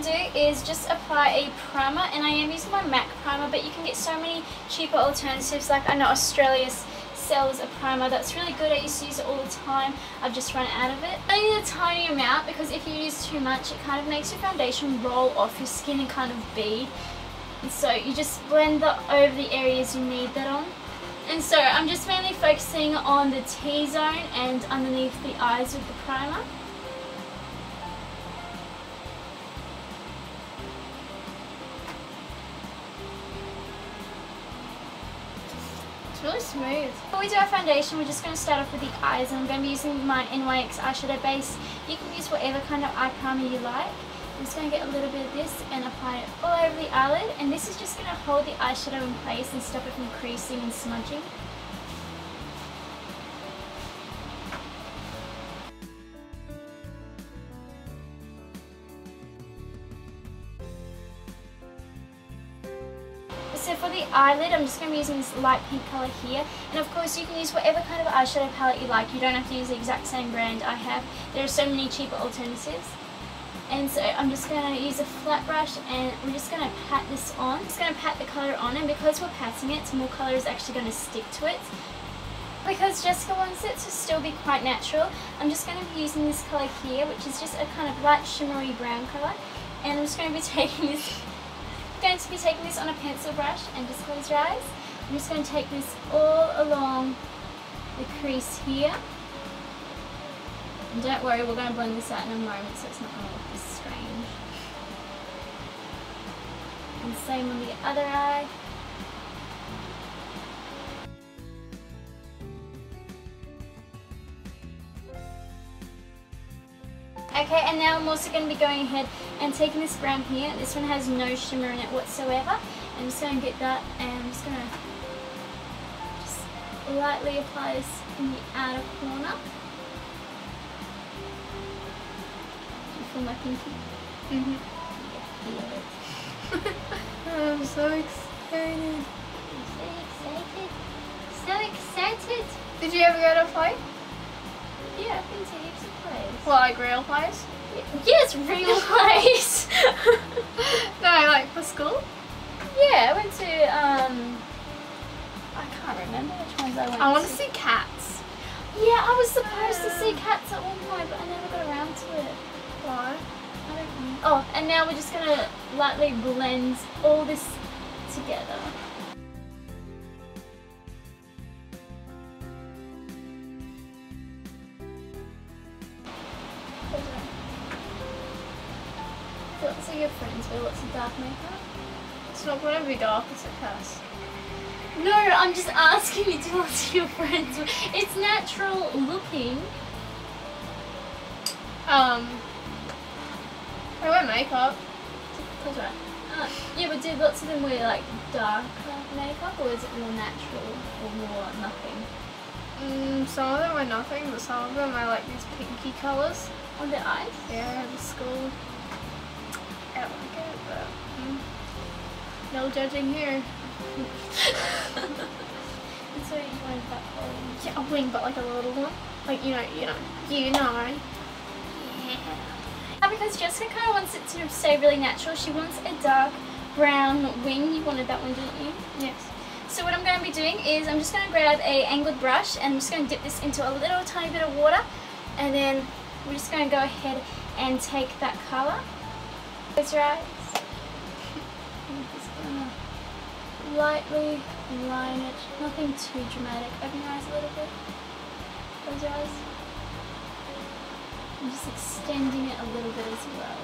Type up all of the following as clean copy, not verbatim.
to do is just apply a primer, and I am using my MAC primer, but you can get so many cheaper alternatives. Like I know Australia sells a primer that's really good. I used to use it all the time. I've just run out of it. I need a tiny amount because if you use too much, it kind of makes your foundation roll off your skin and kind of bead. And so you just blend that over the areas you need that on. And so I'm just mainly focusing on the T-zone and underneath the eyes with the primer. Really smooth. Before we do our foundation, we're just going to start off with the eyes, and I'm going to be using my NYX eyeshadow base. You can use whatever kind of eye primer you like. I'm just going to get a little bit of this and apply it all over the eyelid, and this is just going to hold the eyeshadow in place and stop it from creasing and smudging. So for the eyelid, I'm just going to be using this light pink colour here, and of course you can use whatever kind of eyeshadow palette you like. You don't have to use the exact same brand I have. There are so many cheaper alternatives. And so I'm just going to use a flat brush, and we're just going to pat this on. Just going to pat the colour on, and because we're patting it, more colour is actually going to stick to it. Because Jessica wants it to still be quite natural, I'm just going to be using this colour here, which is just a kind of light shimmery brown colour. And I'm just going to be taking this on a pencil brush, and just close your eyes. I'm just going to take this all along the crease here. And don't worry, we're going to blend this out in a moment, so it's not going to look this strange. And same on the other eye. Okay, and now I'm also going to be going ahead and taking this brown here. This one has no shimmer in it whatsoever. I'm just going to get that, and I'm just going to just lightly apply this in the outer corner. Do you feel my pinky? Mm-hmm. Yeah, feel it. I'm so excited. I'm so excited. Did you ever go to a play? Yeah, I've been to heaps of plays. Well, like real plays? Yes, real plays. No, like for school? Yeah, I went to, I can't remember which ones I went to. I want to see Cats. Yeah, I was supposed to see Cats at one point, but I never got around to it. Why? I don't know. Oh, and now we're just going to lightly blend all this together. Lots of your friends wear lots of dark makeup. It's not going to be dark, it's a curse. No, I'm just asking you to lots of your friends. It's natural looking. I wear makeup. That's right. Yeah, but did lots of them wear like darker makeup, or is it more natural or more nothing? Some of them wear nothing, but some of them are like these pinky colours. On their eyes? Yeah, the school. I don't like it, but no judging here. And so you wanted that wing? Yeah, a wing, but like a little one. Like, you know. Yeah. Because Jessica kind of wants it to stay really natural. She wants a dark brown wing. You wanted that one, didn't you? Yes. So what I'm going to be doing is I'm just going to grab a angled brush, and I'm just going to dip this into a little tiny bit of water, and then we're just going to go ahead and take that colour. Close your eyes. I'm just going to lightly line it. Nothing too dramatic. Open your eyes a little bit. Close your eyes. I'm just extending it a little bit as well.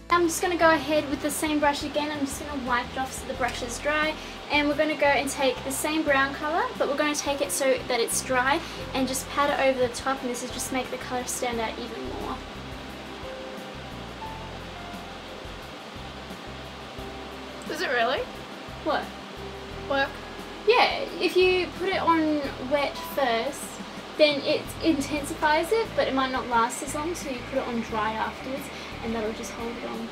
I'm just going to go ahead with the same brush again. I'm just going to wipe it off so the brush is dry, and we're going to go and take the same brown colour, but we're going to take it so that it's dry and just pat it over the top, and this is just make the colour stand out even more. Is it really? What? Work? Yeah, if you put it on wet first, then it intensifies it, but it might not last as long, so you put it on dry afterwards, and that'll just hold it on.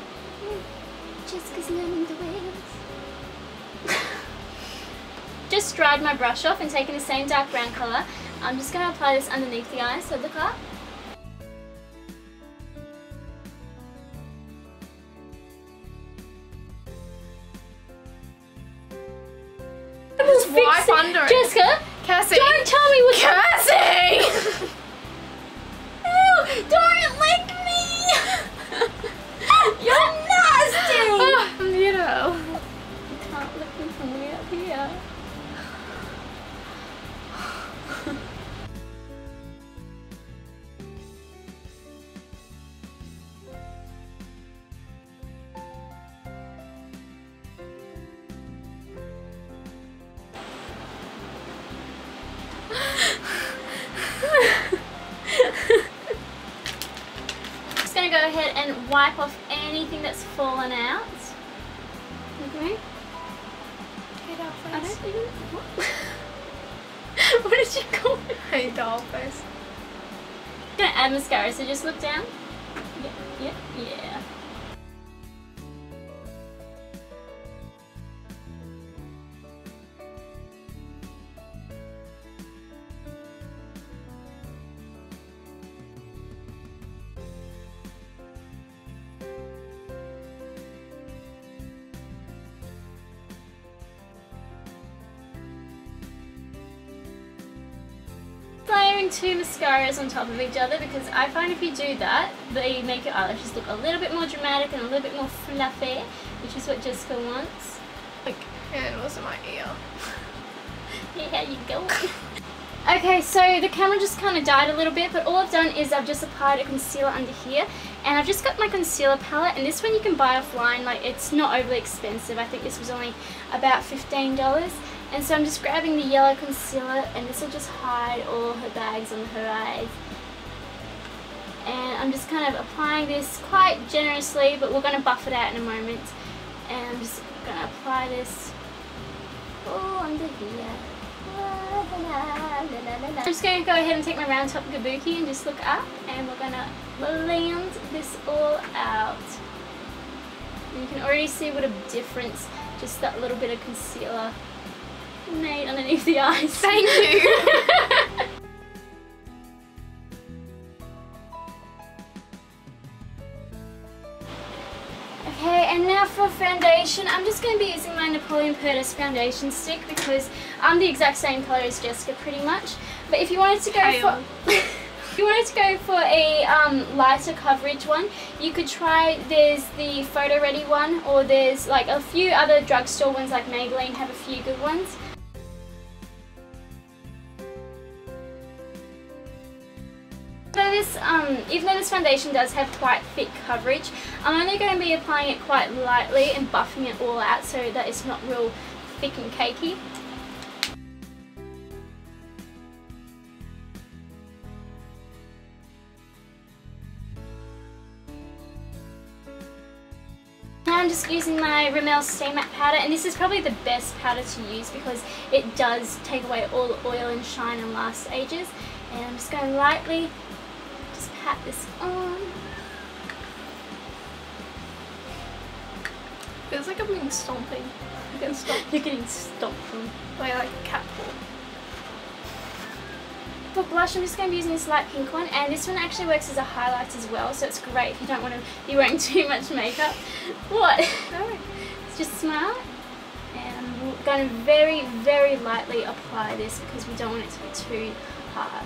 Jessica's learning the ways. just dried my brush off and taken the same dark brown colour. I'm just going to apply this underneath the eye, so look up. Just wipe under it. Jessica, Cassie. don't tell me what Cassie! Ew, don't lick me! You're nasty! Oh, Miro. You can't lick me from way up here. Just gonna go ahead and wipe off anything that's fallen out. Okay. Get off I don't face. think what did you call it? Hey, doll face. I'm gonna add mascara, so just look down. Yeah. Layering two mascaras on top of each other, because I find if you do that, they make your eyelashes look a little bit more dramatic and a little bit more fluffy, which is what Jessica wants. Like, candles in my ear. Yeah, how you go? Okay, so the camera just kind of died a little bit, but all I've done is I've just applied a concealer under here, and I've just got my concealer palette, and this one you can buy offline. Like, it's not overly expensive. I think this was only about $15. And so I'm just grabbing the yellow concealer, and this will just hide all her bags under her eyes. And I'm just kind of applying this quite generously, but we're going to buff it out in a moment. And I'm just going to apply this all under here. I'm just going to go ahead and take my round top kabuki and just look up, and we're going to blend this all out. And you can already see what a difference just that little bit of concealer made underneath the eyes. Thank you. Okay, and now for foundation, I'm just going to be using my Napoleon Perdis foundation stick, because I'm the exact same colour as Jessica pretty much. But if you wanted to go for if you wanted to go for a lighter coverage one, you could try, there's the Photo Ready one, or there's like a few other drugstore ones like Maybelline have a few good ones. Even though this foundation does have quite thick coverage, I'm only going to be applying it quite lightly and buffing it all out so that it's not real thick and cakey. Now I'm just using my Rimmel Stay Matte powder, and this is probably the best powder to use because it does take away all the oil and shine and last ages. And I'm just going to lightly just pat this on. Feels like I'm being stomping. You're getting stomped from By like a cat paw. For blush, I'm just going to be using this light pink one, and this one actually works as a highlight as well, so it's great if you don't want to be wearing too much makeup. What? No. Just smile, and I'm going to very, very lightly apply this because we don't want it to be too harsh.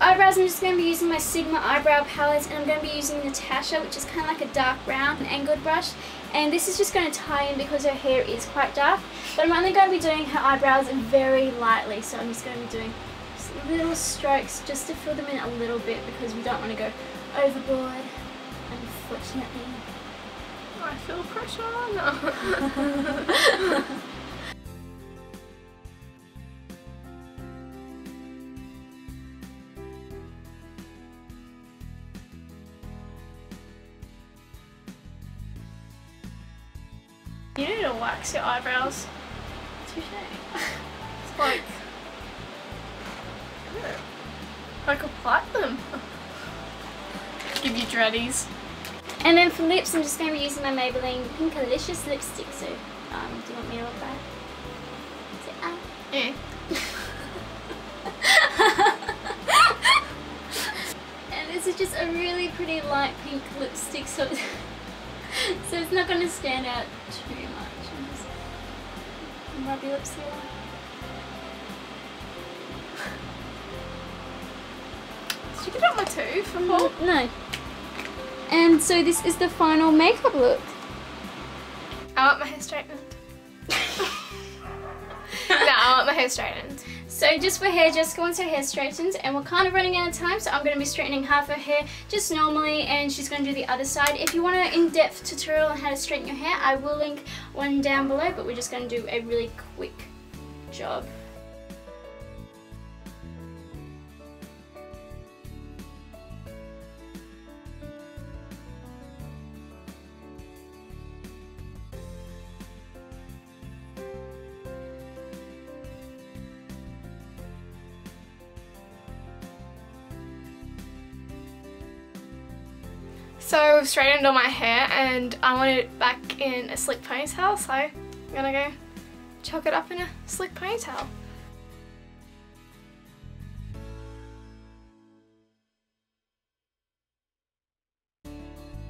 Eyebrows, I'm just going to be using my Sigma eyebrow palette, and I'm going to be using Natasha, which is kind of like a dark brown angled brush, and this is just going to tie in because her hair is quite dark, but I'm only going to be doing her eyebrows very lightly, so I'm just going to be doing just little strokes just to fill them in a little bit because we don't want to go overboard, unfortunately. I feel pressure. You need to wax your eyebrows. Touche. It's like, I could plait them. Give you dreadies. And then for lips, I'm just going to be using my Maybelline Pinkalicious lipstick. So, do you want me to look that? Yeah. And this is just a really pretty light pink lipstick, so it's not going to stand out too much. And just rub your lips here. Did you get out my tooth before? No. And so this is the final makeup look. I want my hair straightened. No, I want my hair straightened. So just for hair, Jessica wants her hair straightened, and we're kind of running out of time, so I'm going to be straightening half her hair just normally, and she's going to do the other side. If you want an in-depth tutorial on how to straighten your hair, I will link one down below, but we're just going to do a really quick job. So I've straightened all my hair and I want it back in a slick ponytail, so I'm gonna go chuck it up in a slick ponytail.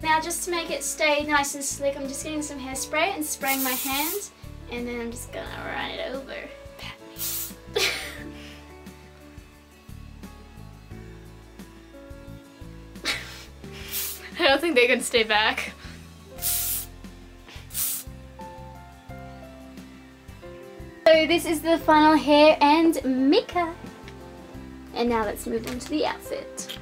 Now just to make it stay nice and slick, I'm just getting some hairspray and spraying my hand, and then I'm just gonna run it over. Pat me. I don't think they can stay back. So this is the final hair and makeup. And now let's move on to the outfit.